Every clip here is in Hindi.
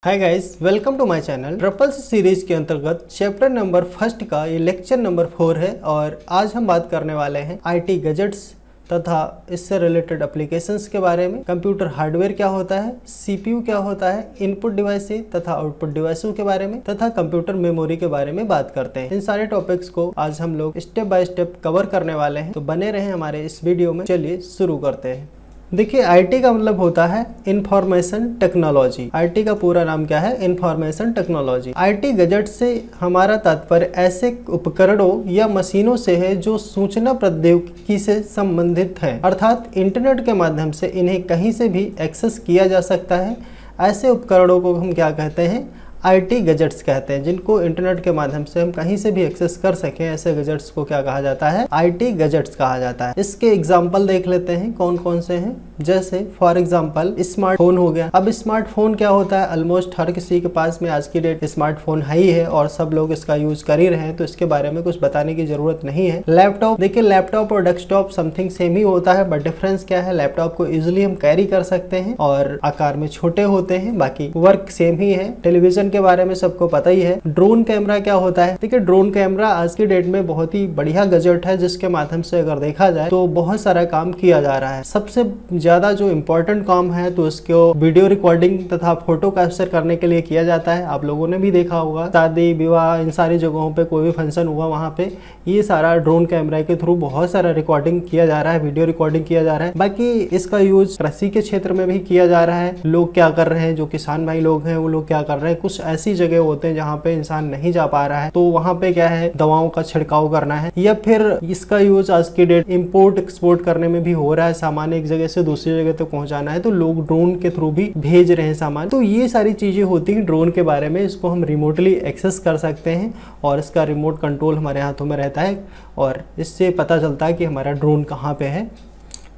Hi guys, welcome to my channel. Triple C series के अंतर्गत चैप्टर नंबर फर्स्ट का ये लेक्चर नंबर 4 है और आज हम बात करने वाले हैं आईटी गैजेट्स तथा इससे रिलेटेड एप्लीकेशंस के बारे में। कंप्यूटर हार्डवेयर क्या होता है, सीपीयू क्या होता है, इनपुट डिवाइसेस तथा आउटपुट डिवाइसों के बारे में तथा कंप्यूटर मेमोरी के बारे में बात करते हैं। इन सारे टॉपिक्स को आज हम लोग स्टेप बाय स्टेप कवर करने वाले हैं, तो बने रहें हमारे इस वीडियो में। चलिए शुरू करते हैं। देखिए, आईटी का मतलब होता है इंफॉर्मेशन टेक्नोलॉजी। आईटी का पूरा नाम क्या है? Information technology. आईटी गैजेट से हमारा तात्पर्य ऐसे उपकरणों या मशीनों से है जो सूचना प्रौद्योगिकी से संबंधित है, अर्थात इंटरनेट के माध्यम से इन्हें कहीं से भी एक्सेस किया जा सकता है। ऐसे उपकरणों को हम क्या कहते हैं? आईटी गैजेट्स कहते हैं, जिनको इंटरनेट के माध्यम से हम कहीं से भी एक्सेस कर सकें। ऐसे गैजेट्स को क्या कहा जाता है? आईटी गैजेट्स कहा जाता है। इसके एग्जांपल देख लेते हैं कौन कौन से हैं। जैसे फॉर एग्जांपल स्मार्टफोन हो गया। अब स्मार्टफोन क्या होता है? ऑलमोस्ट हर किसी के पास में आज की डेट स्मार्टफोन है ही है और सब लोग इसका यूज कर ही रहे हैं, तो इसके बारे में कुछ बताने की जरूरत नहीं है। लैपटॉप, देखिए लैपटॉप और डेस्कटॉप समथिंग सेम ही होता है, बट डिफरेंस क्या है? लैपटॉप को इजिली हम कैरी कर सकते हैं और आकार में छोटे होते हैं, बाकी वर्क सेम ही है। टेलीविजन के बारे में सबको पता ही है। ड्रोन कैमरा क्या होता है? देखिए ड्रोन कैमरा आज की डेट में बहुत ही बढ़िया गैजेट है, जिसके माध्यम से अगर देखा जाए तो बहुत सारा काम किया जा रहा है। सबसे ज्यादा जो इम्पोर्टेंट काम है तो उसको वीडियो रिकॉर्डिंग तथा फोटो कैप्चर करने के लिए किया जाता है। आप लोगों ने भी देखा होगा, शादी विवाह इन सारी जगहों पे कोई भी फंक्शन हुआ, वहाँ पे ये सारा ड्रोन कैमरा के थ्रू बहुत सारा रिकॉर्डिंग किया जा रहा है, वीडियो रिकॉर्डिंग किया जा रहा है। बाकी इसका यूज कृषि के क्षेत्र में भी किया जा रहा है। लोग क्या कर रहे हैं, जो किसान भाई लोग हैं वो लोग क्या कर रहे हैं, कुछ ऐसी जगह होते हैं जहाँ पे इंसान नहीं जा पा रहा है, तो वहाँ पे क्या है, दवाओं का छिड़काव करना है। या फिर इसका यूज आज की डेट इंपोर्ट एक्सपोर्ट करने में भी हो रहा है। सामान एक जगह से दूसरी जगह तक पहुँचाना है तो लोग ड्रोन के थ्रू भी भेज रहे हैं सामान। तो ये सारी चीजें होती हैं ड्रोन के बारे में। इसको हम रिमोटली एक्सेस कर सकते हैं और इसका रिमोट कंट्रोल हमारे हाथों में रहता है और इससे पता चलता है कि हमारा ड्रोन कहाँ पे है।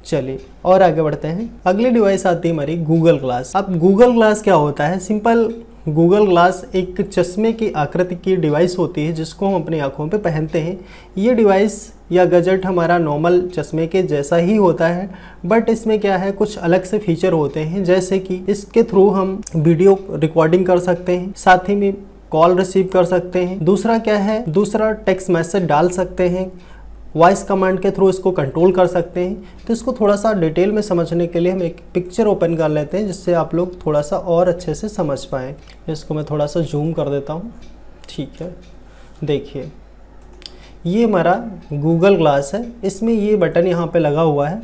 चलिए और आगे बढ़ते हैं। अगली डिवाइस आती है हमारी गूगल ग्लास। अब गूगल ग्लास क्या होता है? सिंपल, गूगल ग्लास एक चश्मे की आकृति की डिवाइस होती है जिसको हम अपनी आंखों पे पहनते हैं। ये डिवाइस या गैजेट हमारा नॉर्मल चश्मे के जैसा ही होता है, बट इसमें क्या है, कुछ अलग से फीचर होते हैं। जैसे कि इसके थ्रू हम वीडियो रिकॉर्डिंग कर सकते हैं, साथ ही में कॉल रिसीव कर सकते हैं। दूसरा क्या है, दूसरा टेक्स्ट मैसेज डाल सकते हैं, वॉइस कमांड के थ्रू इसको कंट्रोल कर सकते हैं। तो इसको थोड़ा सा डिटेल में समझने के लिए हम एक पिक्चर ओपन कर लेते हैं, जिससे आप लोग थोड़ा सा और अच्छे से समझ पाएँ। इसको मैं थोड़ा सा जूम कर देता हूँ, ठीक है। देखिए ये हमारा गूगल ग्लास है, इसमें ये बटन यहाँ पे लगा हुआ है।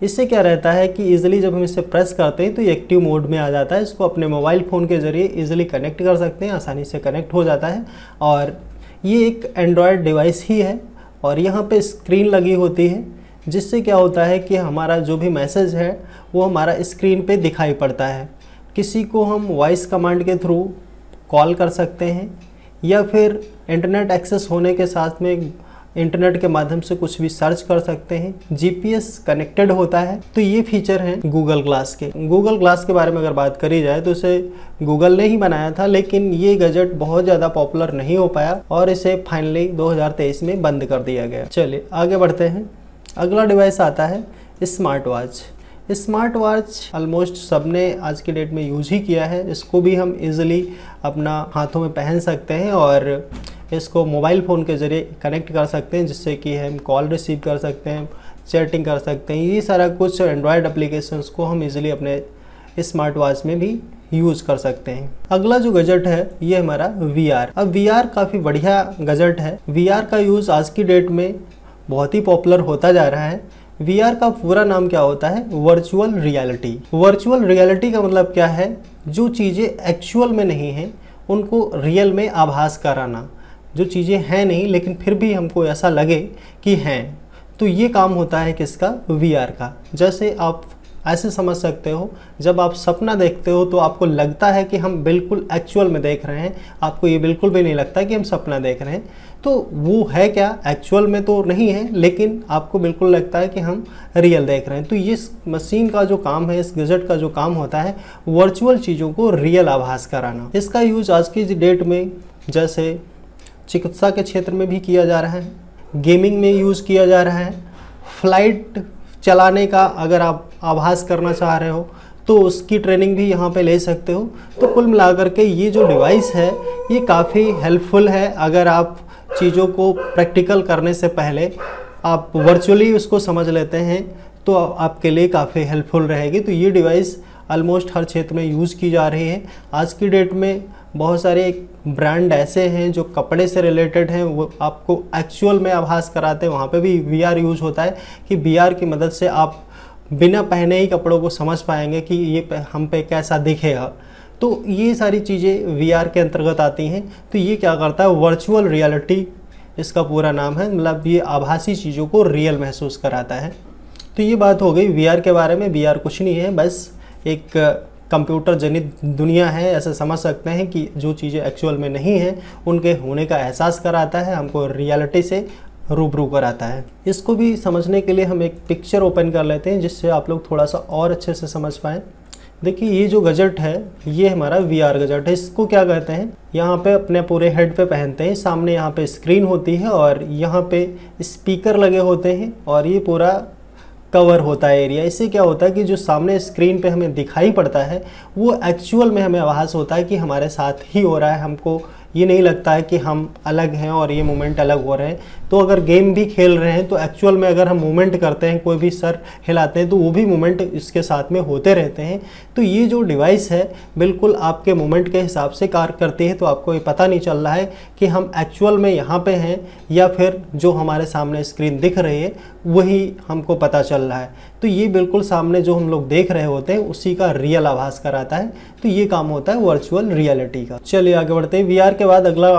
इससे क्या रहता है कि इजीली जब हम इसे प्रेस करते हैं तो ये एक्टिव मोड में आ जाता है। इसको अपने मोबाइल फ़ोन के ज़रिए इजीली कनेक्ट कर सकते हैं, आसानी से कनेक्ट हो जाता है। और ये एक एंड्रॉयड डिवाइस ही है और यहाँ पे स्क्रीन लगी होती है, जिससे क्या होता है कि हमारा जो भी मैसेज है वो हमारा स्क्रीन पे दिखाई पड़ता है। किसी को हम वॉइस कमांड के थ्रू कॉल कर सकते हैं या फिर इंटरनेट एक्सेस होने के साथ में इंटरनेट के माध्यम से कुछ भी सर्च कर सकते हैं। जीपीएस कनेक्टेड होता है। तो ये फीचर हैं गूगल ग्लास के। गूगल ग्लास के बारे में अगर बात करी जाए तो इसे गूगल ने ही बनाया था, लेकिन ये गैजेट बहुत ज़्यादा पॉपुलर नहीं हो पाया और इसे फाइनली 2023 में बंद कर दिया गया। चलिए आगे बढ़ते हैं। अगला डिवाइस आता है smart watch. Smart watch almost सबने आज की डेट में यूज ही किया है। इसको भी हम इजीली अपना हाथों में पहन सकते हैं और इसको मोबाइल फ़ोन के ज़रिए कनेक्ट कर सकते हैं, जिससे कि हम कॉल रिसीव कर सकते हैं, चैटिंग कर सकते हैं। ये सारा कुछ एंड्रॉयड एप्लीकेशंस को हम इजीली अपने स्मार्ट वॉच में भी यूज़ कर सकते हैं। अगला जो गैजेट है ये हमारा VR। अब VR काफ़ी बढ़िया गैजेट है। VR का यूज़ आज की डेट में बहुत ही पॉपुलर होता जा रहा है। VR का पूरा नाम क्या होता है? Virtual reality. वर्चुअल रियलिटी का मतलब क्या है? जो चीज़ें एक्चुअल में नहीं हैं उनको रियल में आभास कराना। जो चीज़ें हैं नहीं लेकिन फिर भी हमको ऐसा लगे कि हैं, तो ये काम होता है किसका? VR का। जैसे आप ऐसे समझ सकते हो, जब आप सपना देखते हो तो आपको लगता है कि हम बिल्कुल एक्चुअल में देख रहे हैं, आपको ये बिल्कुल भी नहीं लगता कि हम सपना देख रहे हैं। तो वो है क्या? एक्चुअल में तो नहीं है, लेकिन आपको बिल्कुल लगता है कि हम रियल देख रहे हैं। तो ये मशीन का जो काम है, इस गैजेट का जो काम होता है, वर्चुअल चीज़ों को रियल आभास कराना। इसका यूज आज की डेट में जैसे चिकित्सा के क्षेत्र में भी किया जा रहा है, गेमिंग में यूज़ किया जा रहा है, फ्लाइट चलाने का अगर आप आभास करना चाह रहे हो तो उसकी ट्रेनिंग भी यहाँ पे ले सकते हो। तो कुल मिलाकर के ये जो डिवाइस है ये काफ़ी हेल्पफुल है। अगर आप चीज़ों को प्रैक्टिकल करने से पहले आप वर्चुअली उसको समझ लेते हैं तो आपके लिए काफ़ी हेल्पफुल रहेगी। तो ये डिवाइस ऑलमोस्ट हर क्षेत्र में यूज़ की जा रही है। आज की डेट में बहुत सारे ब्रांड ऐसे हैं जो कपड़े से रिलेटेड हैं, वो आपको एक्चुअल में आभास कराते हैं। वहाँ पे भी VR यूज़ होता है कि VR की मदद से आप बिना पहने ही कपड़ों को समझ पाएंगे कि ये हम पे कैसा दिखेगा। तो ये सारी चीज़ें VR के अंतर्गत आती हैं। तो ये क्या करता है, वर्चुअल रियलिटी इसका पूरा नाम है, मतलब ये आभासी चीज़ों को रियल महसूस कराता है। तो ये बात हो गई VR के बारे में। VR कुछ नहीं है, बस एक कंप्यूटर जनित दुनिया है, ऐसे समझ सकते हैं कि जो चीज़ें एक्चुअल में नहीं हैं उनके होने का एहसास कराता है, हमको रियलिटी से रूबरू कराता है। इसको भी समझने के लिए हम एक पिक्चर ओपन कर लेते हैं जिससे आप लोग थोड़ा सा और अच्छे से समझ पाएँ। देखिए ये जो गजट है ये हमारा VR गजट है। इसको क्या कहते हैं, यहाँ पे अपने पूरे हेड पे पहनते हैं। सामने यहाँ पे स्क्रीन होती है और यहाँ पे स्पीकर लगे होते हैं और ये पूरा कवर होता है एरिया। इससे क्या होता है कि जो सामने स्क्रीन पे हमें दिखाई पड़ता है वो एक्चुअल में हमें आभास होता है कि हमारे साथ ही हो रहा है। हमको ये नहीं लगता है कि हम अलग हैं और ये मोमेंट अलग हो रहे हैं। तो अगर गेम भी खेल रहे हैं तो एक्चुअल में अगर हम मूवमेंट करते हैं, कोई भी सर हिलाते हैं, तो वो भी मूवमेंट इसके साथ में होते रहते हैं। तो ये जो डिवाइस है बिल्कुल आपके मूवमेंट के हिसाब से कार्य करती है। तो आपको ये पता नहीं चल रहा है कि हम एक्चुअल में यहाँ पे हैं या फिर जो हमारे सामने स्क्रीन दिख रही है वही हमको पता चल रहा है। तो ये बिल्कुल सामने जो हम लोग देख रहे होते हैं उसी का रियल आभास कराता है। तो ये काम होता है वर्चुअल रियलिटी का। चलिए आगे बढ़ते हैं। VR के बाद अगला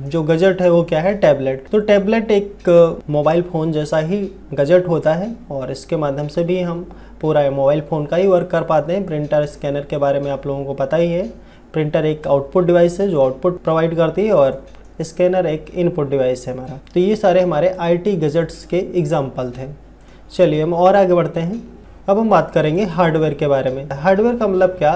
जो गजट है वो क्या है, टैबलेट। तो टैबलेट एक मोबाइल फ़ोन जैसा ही गजट होता है और इसके माध्यम से भी हम पूरा मोबाइल फ़ोन का ही वर्क कर पाते हैं। प्रिंटर स्कैनर के बारे में आप लोगों को पता ही है। प्रिंटर एक आउटपुट डिवाइस है जो आउटपुट प्रोवाइड करती है और स्कैनर एक इनपुट डिवाइस है हमारा। तो ये सारे हमारे IT गजट्स के एग्जाम्पल थे। चलिए हम और आगे बढ़ते हैं। अब हम बात करेंगे हार्डवेयर के बारे में। हार्डवेयर का मतलब क्या,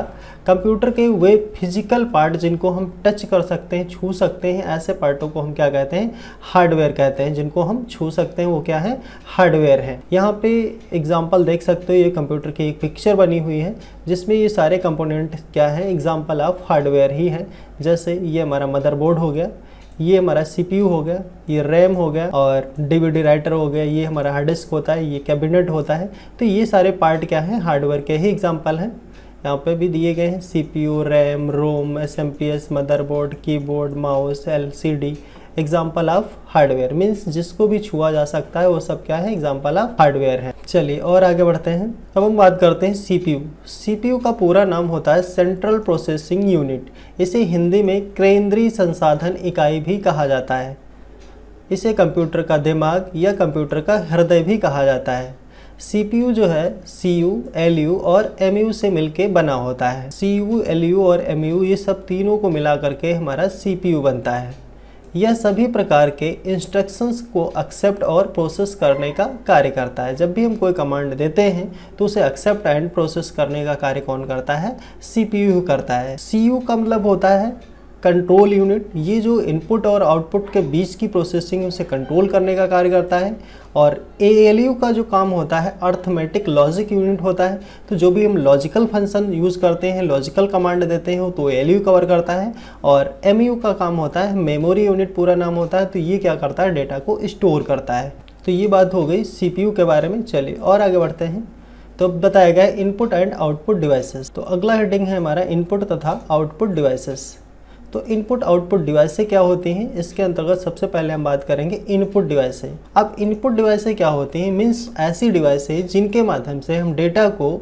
कंप्यूटर के वे फिजिकल पार्ट जिनको हम टच कर सकते हैं, छू सकते हैं, ऐसे पार्टों को हम क्या कहते हैं, हार्डवेयर कहते हैं। जिनको हम छू सकते हैं वो क्या है, हार्डवेयर है। यहाँ पे एग्जांपल देख सकते हो, ये कंप्यूटर की एक पिक्चर बनी हुई है जिसमें ये सारे कंपोनेंट क्या है, एग्जाम्पल ऑफ हार्डवेयर ही है। जैसे ये हमारा मदरबोर्ड हो गया, ये हमारा CPU हो गया, ये रैम हो गया और DVD राइटर हो गया, ये हमारा हार्ड डिस्क होता है, ये कैबिनेट होता है। तो ये सारे पार्ट क्या हैं, हार्डवेयर के ही एग्जांपल हैं। यहाँ पे भी दिए गए हैं CPU, RAM, ROM, SMPS, motherboard, keyboard, mouse, LCD। Example of hardware means जिसको भी छुआ जा सकता है वो सब क्या है, एग्जाम्पल ऑफ हार्डवेयर है। चलिए और आगे बढ़ते हैं। अब हम बात करते हैं CPU। CPU का पूरा नाम होता है सेंट्रल प्रोसेसिंग यूनिट। इसे हिंदी में केंद्रीय संसाधन इकाई भी कहा जाता है। इसे कंप्यूटर का दिमाग या कंप्यूटर का हृदय भी कहा जाता है। CPU जो है CU, LU और MU से मिलके बना होता है। CU, LU और MU ये सब तीनों को मिला करके हमारा CPU बनता है। यह सभी प्रकार के इंस्ट्रक्शंस को एक्सेप्ट और प्रोसेस करने का कार्य करता है। जब भी हम कोई कमांड देते हैं तो उसे एक्सेप्ट एंड प्रोसेस करने का कार्य कौन करता है, CPU करता है। CU का मतलब होता है कंट्रोल यूनिट। ये जो इनपुट और आउटपुट के बीच की प्रोसेसिंग उसे कंट्रोल करने का कार्य करता है। और ALU का जो काम होता है अर्थमेटिक लॉजिक यूनिट होता है। तो जो भी हम लॉजिकल फंक्शन यूज़ करते हैं, लॉजिकल कमांड देते हैं तो ALU कवर करता है। और MU का काम होता है मेमोरी यूनिट पूरा नाम होता है। तो ये क्या करता है, डेटा को स्टोर करता है। तो ये बात हो गई CPU के बारे में। चलिए और आगे बढ़ते हैं। तो बताया गया इनपुट एंड आउटपुट डिवाइसेस। तो अगला हेडिंग है हमारा इनपुट तथा आउटपुट डिवाइसेस। तो इनपुट आउटपुट डिवाइसें क्या होती हैं, इसके अंतर्गत सबसे पहले हम बात करेंगे इनपुट डिवाइसें। अब इनपुट डिवाइसें क्या होती हैं, मीन्स ऐसी डिवाइसें जिनके माध्यम से हम डेटा को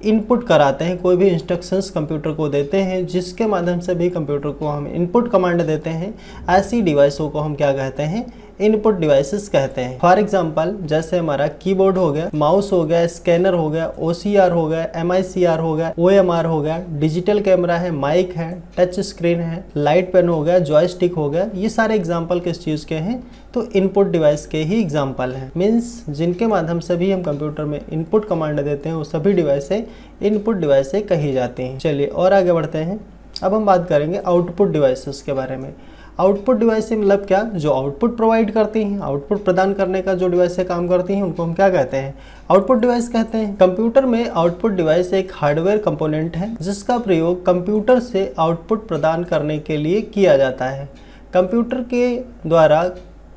इनपुट कराते हैं, कोई भी इंस्ट्रक्शंस कंप्यूटर को देते हैं जिसके माध्यम से भी कंप्यूटर को हम इनपुट कमांड देते हैं। ऐसी डिवाइसों को हम क्या कहते हैं, इनपुट डिवाइसेस कहते हैं। फॉर एग्जांपल जैसे हमारा कीबोर्ड हो गया, माउस हो गया, स्कैनर हो गया, OCR हो गया, MICR हो गया, OMR हो गया, डिजिटल कैमरा है, माइक है, टच स्क्रीन है, लाइट पेन हो गया, जॉयस्टिक हो गया। ये सारे एग्जाम्पल किस चीज़ के हैं, तो इनपुट डिवाइस के ही एग्जाम्पल हैं। मीन्स जिनके माध्यम से भी हम कंप्यूटर में इनपुट कमांड देते हैं वो सभी डिवाइसें इनपुट डिवाइसें कही जाती हैं। चलिए और आगे बढ़ते हैं। अब हम बात करेंगे आउटपुट डिवाइसेस के बारे में। आउटपुट डिवाइस से मतलब क्या, जो आउटपुट प्रोवाइड करती हैं, आउटपुट प्रदान करने का जो डिवाइस से काम करती हैं उनको हम क्या कहते हैं, आउटपुट डिवाइस कहते हैं। कंप्यूटर में आउटपुट डिवाइस एक हार्डवेयर कंपोनेंट है जिसका प्रयोग कंप्यूटर से आउटपुट प्रदान करने के लिए किया जाता है। कंप्यूटर के द्वारा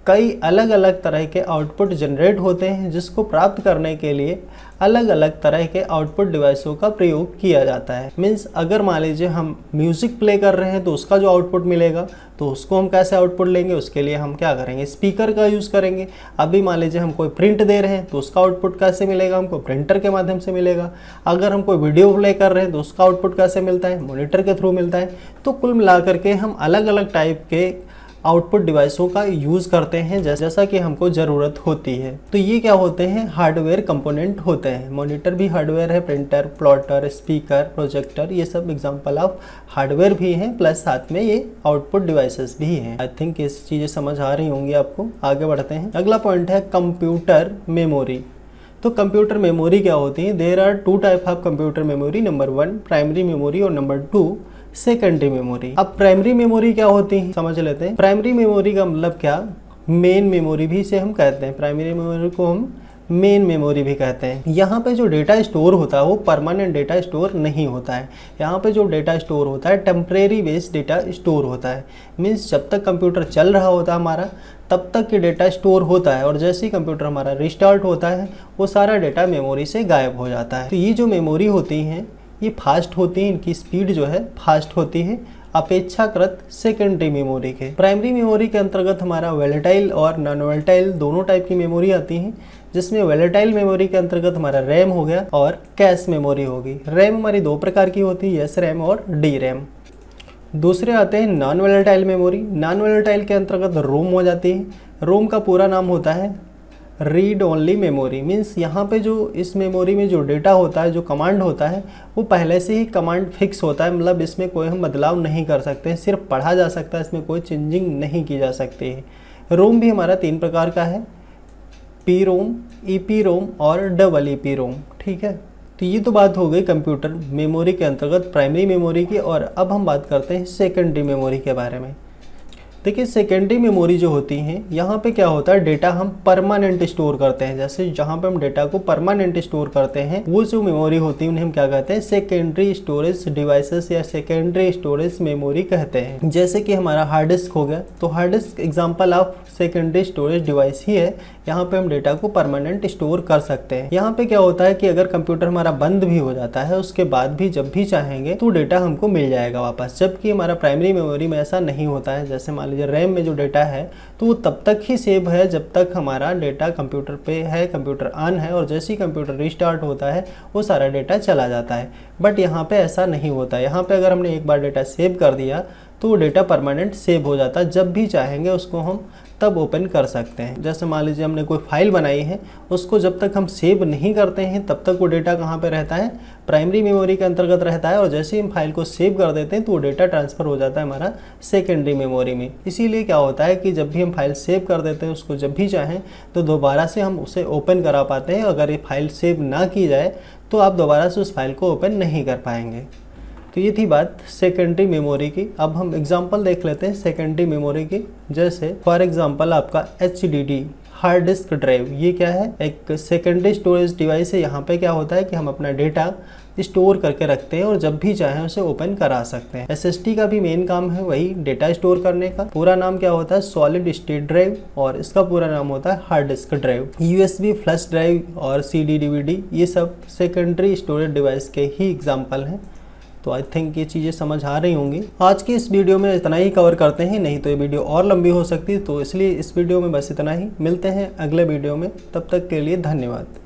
कई अलग अलग तरह के आउटपुट जनरेट होते हैं जिसको प्राप्त करने के लिए अलग अलग तरह के आउटपुट डिवाइसों का प्रयोग किया जाता है। मीन्स अगर मान लीजिए हम म्यूज़िक प्ले कर रहे हैं तो उसका जो आउटपुट मिलेगा तो उसको हम कैसे आउटपुट लेंगे, उसके लिए हम क्या करेंगे, स्पीकर का यूज़ करेंगे। अभी मान लीजिए हम कोई प्रिंट दे रहे हैं तो उसका आउटपुट कैसे मिलेगा, हमको प्रिंटर के माध्यम से मिलेगा। अगर हम कोई वीडियो प्ले कर रहे हैं तो उसका आउटपुट कैसे मिलता है, मॉनिटर के थ्रू मिलता है। तो कुल मिलाकर के हम अलग अलग टाइप के आउटपुट डिवाइसों का यूज़ करते हैं जैसा कि हमको ज़रूरत होती है। तो ये क्या होते हैं, हार्डवेयर कंपोनेंट होते हैं। मॉनिटर भी हार्डवेयर है, प्रिंटर, प्लॉटर, स्पीकर, प्रोजेक्टर, ये सब एग्जांपल ऑफ हार्डवेयर भी हैं, प्लस साथ में ये आउटपुट डिवाइसेस भी हैं। आई थिंक ये चीज़ें समझ आ रही होंगी आपको। आगे बढ़ते हैं। अगला पॉइंट है कंप्यूटर मेमोरी। तो कंप्यूटर मेमोरी क्या होती है, there are 2 type of computer memory, number 1 primary memory और नंबर 2 सेकेंडरी मेमोरी। अब प्राइमरी मेमोरी क्या होती है समझ लेते हैं। प्राइमरी मेमोरी का मतलब क्या, मेन मेमोरी भी इसे हम कहते हैं। प्राइमरी मेमोरी को हम मेन मेमोरी भी कहते हैं। यहाँ पे जो डेटा स्टोर होता है वो परमानेंट डेटा स्टोर नहीं होता है। यहाँ पे जो डेटा स्टोर होता है टेम्परेरी बेस्ड डेटा स्टोर होता है। मीन्स जब तक कंप्यूटर चल रहा होता है हमारा तब तक के डेटा स्टोर होता है, और जैसे ही कंप्यूटर हमारा रिस्टार्ट होता है वो सारा डेटा मेमोरी से गायब हो जाता है। तो ये जो मेमोरी होती हैं ये फास्ट होती है, इनकी स्पीड जो है फास्ट होती है अपेक्षाकृत सेकेंडरी मेमोरी के। प्राइमरी मेमोरी के अंतर्गत हमारा वोलेटाइल और नॉन वोलेटाइल दोनों टाइप की मेमोरी आती हैं, जिसमें वोलेटाइल मेमोरी के अंतर्गत हमारा रैम हो गया और कैश मेमोरी होगी। रैम हमारी 2 प्रकार की होती है, एस रैम और डी रैम। दूसरे आते हैं non volatile memory. Non volatile के अंतर्गत रोम हो जाती है। रोम का पूरा नाम होता है रीड ओनली मेमोरी। मीन्स यहाँ पे जो इस मेमोरी में जो डेटा होता है, जो कमांड होता है वो पहले से ही कमांड फिक्स होता है, मतलब इसमें कोई हम बदलाव नहीं कर सकते हैं, सिर्फ पढ़ा जा सकता है, इसमें कोई चेंजिंग नहीं की जा सकती है। रोम भी हमारा 3 प्रकार का है, P ROM, E P ROM और डबल ई पी रोम। ठीक है, तो ये तो बात हो गई कंप्यूटर मेमोरी के अंतर्गत प्राइमरी मेमोरी की। और अब हम बात करते हैं सेकेंडरी मेमोरी के बारे में। देखिए सेकेंडरी मेमोरी जो होती हैं यहाँ पे क्या होता है, डेटा हम परमानेंट स्टोर करते हैं। जैसे जहाँ पे हम डेटा को परमानेंट स्टोर करते हैं वो जो मेमोरी होती है उन्हें हम क्या कहते हैं, सेकेंडरी स्टोरेज डिवाइसेस या सेकेंडरी स्टोरेज मेमोरी कहते हैं। जैसे कि हमारा हार्ड डिस्क हो गया, तो hard disk example of secondary storage device ही है। यहाँ पे हम डेटा को परमानेंट स्टोर कर सकते हैं। यहाँ पे क्या होता है कि अगर कंप्यूटर हमारा बंद भी हो जाता है उसके बाद भी जब भी चाहेंगे तो डेटा हमको मिल जाएगा वापस, जबकि हमारा प्राइमरी मेमोरी में ऐसा नहीं होता है। जैसे मान लीजिए रैम में जो डेटा है तो वो तब तक ही सेव है जब तक हमारा डेटा कंप्यूटर पे है, कंप्यूटर ऑन है, और जैसे ही कंप्यूटर रिस्टार्ट होता है वो सारा डेटा चला जाता है। बट यहाँ पे ऐसा नहीं होता है। यहाँ पे अगर हमने एक बार डेटा सेव कर दिया तो वो डेटा परमानेंट सेव हो जाता है, जब भी चाहेंगे उसको हम तब ओपन कर सकते हैं। जैसे मान लीजिए हमने कोई फाइल बनाई है, उसको जब तक हम सेव नहीं करते हैं तब तक वो डेटा कहाँ पे रहता है, प्राइमरी मेमोरी के अंतर्गत रहता है, और जैसे ही हम फाइल को सेव कर देते हैं तो वो डेटा ट्रांसफ़र हो जाता है हमारा सेकेंडरी मेमोरी में। इसीलिए क्या होता है कि जब भी हम फाइल सेव कर देते हैं उसको जब भी चाहें तो दोबारा से हम उसे ओपन करा पाते हैं। अगर ये फाइल सेव ना की जाए तो आप दोबारा से उस फाइल को ओपन नहीं कर पाएंगे। तो ये थी बात सेकेंडरी मेमोरी की। अब हम एग्जांपल देख लेते हैं सेकेंडरी मेमोरी की। जैसे फॉर एग्जांपल आपका HDD हार्ड डिस्क ड्राइव, ये क्या है, एक सेकेंडरी स्टोरेज डिवाइस है। यहाँ पे क्या होता है कि हम अपना डेटा स्टोर करके रखते हैं और जब भी चाहें उसे ओपन करा सकते हैं। SSD का भी मेन काम है वही डेटा स्टोर करने का। पूरा नाम क्या होता है, सॉलिड स्टेट ड्राइव, और इसका पूरा नाम होता है hard disk drive. USB flash drive और CD DVD ये सब सेकेंडरी स्टोरेज डिवाइस के ही एग्जाम्पल हैं। तो आई थिंक ये चीज़ें समझ आ रही होंगी। आज की इस वीडियो में इतना ही कवर करते हैं, नहीं तो ये वीडियो और लंबी हो सकती है, तो इसलिए इस वीडियो में बस इतना ही। मिलते हैं अगले वीडियो में, तब तक के लिए धन्यवाद।